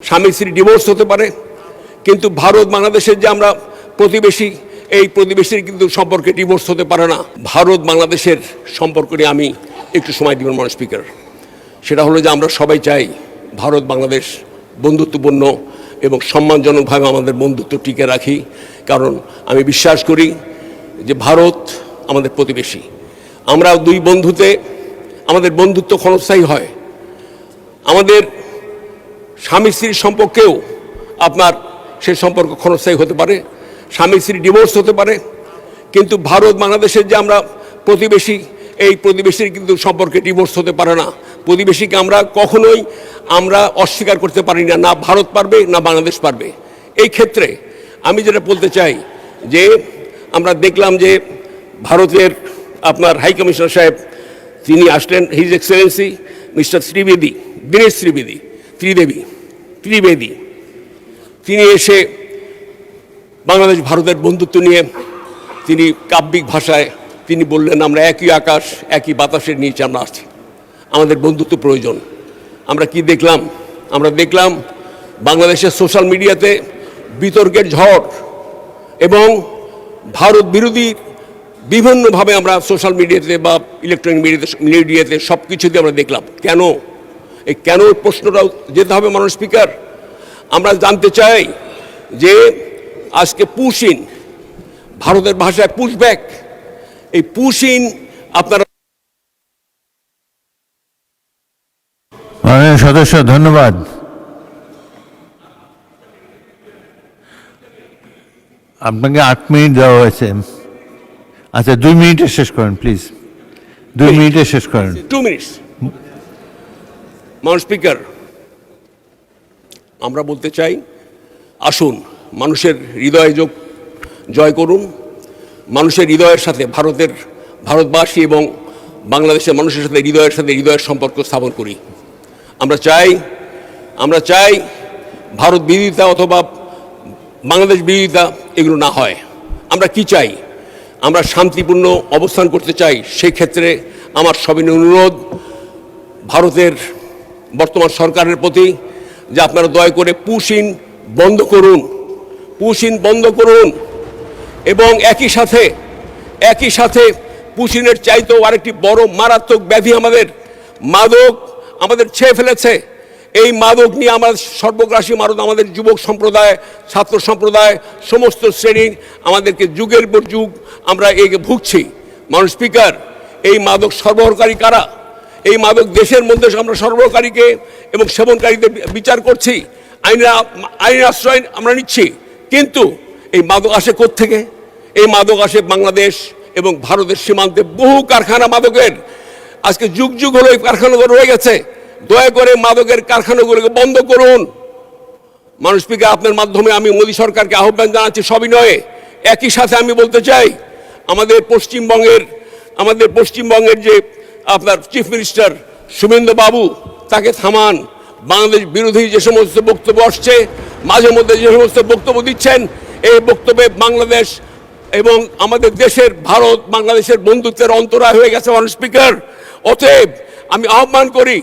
স্বামী স্ত্রী ডিভোর্স হতে পারে, কিন্তু ভারত বাংলাদেশের যে আমরা প্রতিবেশী, এই প্রতিবেশীর কিন্তু সম্পর্কে ডিভোর্স হতে পারে না। ভারত বাংলাদেশের সম্পর্ক নিয়ে আমি একটু সময় দিব মাননীয় স্পিকার। সেটা হলো যে আমরা সবাই চাই ভারত বাংলাদেশ বন্ধুত্বপূর্ণ এবং সম্মানজনকভাবে আমাদের বন্ধুত্ব টিকে রাখি, কারণ আমি বিশ্বাস করি যে ভারত আমাদের প্রতিবেশী। আমরা দুই বন্ধুতে আমাদের বন্ধুত্ব ক্ষণস্থায়ী হয়। আমাদের স্বামী স্ত্রীর সম্পর্কেও আপনার সে সম্পর্ক ক্ষণস্থায়ী হতে পারে, স্বামী স্ত্রী ডিভোর্স হতে পারে, কিন্তু ভারত বাংলাদেশের যে আমরা প্রতিবেশী, এই প্রতিবেশীর কিন্তু সম্পর্কে ডিভোর্স হতে পারে না। প্রতিবেশীকে আমরা কখনোই অস্বীকার করতে পারি না, না ভারত পারবে না বাংলাদেশ পারবে। এই ক্ষেত্রে আমি যেটা বলতে চাই যে আমরা দেখলাম যে ভারতের আপনার হাই কমিশনার সাহেব তিনি আসলেন, his Excellency mister Dinesh Trivedi, তিনি এসে বাংলাদেশ ভারতের বন্ধুত্ব নিয়ে তিনি কাব্যিক ভাষায় তিনি বললেন, আমরা একই আকাশ একই বাতাসের নিচে আমরা আছি, আমাদের বন্ধুত্ব প্রয়োজন। আমরা কি দেখলাম? আমরা দেখলাম বাংলাদেশের সোশ্যাল মিডিয়াতে বিতর্কের ঝড় এবং ভারত বিরোধী বিভিন্নভাবে আমরা সোশ্যাল মিডিয়াতে বা ইলেকট্রনিক মিডিয়াতে সব কিছুতে আমরা দেখলাম। কেন? এই কেন প্রশ্নটাও যেতে হবে মাননীয় স্পিকার। আমরা জানতে চাই যে আজকে পুশিন, ভারতের ভাষায় পুশব্যাক, এই পুশিন আপনারা মাননীয় সদস্য ধন্যবাদ। আপনাকে 8 মিনিট দেওয়া হয়েছে। আচ্ছা 2 মিনিটে শেষ করেন প্লিজ, 2 মিনিটে শেষ করেন। 2 মিনিটস। মাননীয় স্পিকার, আমরা বলতে চাই আসুন মানুষের হৃদয় জয় করুন, মানুষের হৃদয়ের সাথে ভারতবাসী এবং বাংলাদেশের মানুষের সাথে হৃদয়ের সম্পর্ক স্থাপন করি। আমরা চাই ভারত বিরোধিতা অথবা বাংলাদেশ বিরোধিতা এগুলো না হয়। আমরা কি চাই? আমরা শান্তিপূর্ণ অবস্থান করতে চাই। সেই ক্ষেত্রে আমার সবিনয় অনুরোধ ভারতের বর্তমান সরকারের প্রতি যে আপনারা দয়া করে পুশিন বন্ধ করুন এবং একই সাথে পুশিনের চাইতেও আরেকটি বড় মারাত্মক ব্যাধি মাদক আমাদের ছেয়ে ফেলেছে। এই মাদক নিয়ে সর্বগ্রাসী মাদক আমাদের যুবক সম্প্রদায়, ছাত্র সম্প্রদায়, সমস্ত শ্রেণীর আমাদেরকে যুগের পর যুগ আমরা ভুগছি। মাননীয় স্পিকার, এই মাদক সরবরাহকারী কারা? এই মাদক দেশের মধ্যে আমরা সরবরাহকারীকে এবং সেবনকারীদের বিচার করছি, আইনের আশ্রয় আমরা নিচ্ছি, কিন্তু এই মাদক আসে কোত্থেকে? এই মাদক আসে বাংলাদেশ এবং ভারতের সীমান্তে বহু কারখানা মাদকের। আজকে যুগ হলো এই কারখানাগুলো রয়ে গেছে। দয়া করে মাদকের কারখানাগুলোকে বন্ধ করুন। মাননীয় স্পিকার, আপনার মাধ্যমে আমি মোদী সরকারকে আহ্বান জানাচ্ছি সবিনয়ে। একই সাথে আমি বলতে চাই আমাদের পশ্চিমবঙ্গের যে আপনার চিফ মিনিস্টার শুভেন্দু বাবু, তাকে থামান। বাংলাদেশ বিরোধী যে সমস্ত বক্তব্য আসছে, মাঝে মধ্যে যে সমস্ত বক্তব্য দিচ্ছেন, এই বক্তব্যে বাংলাদেশ এবং আমাদের দেশের ভারত বাংলাদেশের বন্ধুত্বের অন্তরায় হয়ে গেছে মাননীয় স্পিকার। অতএব আমি আহ্বান করি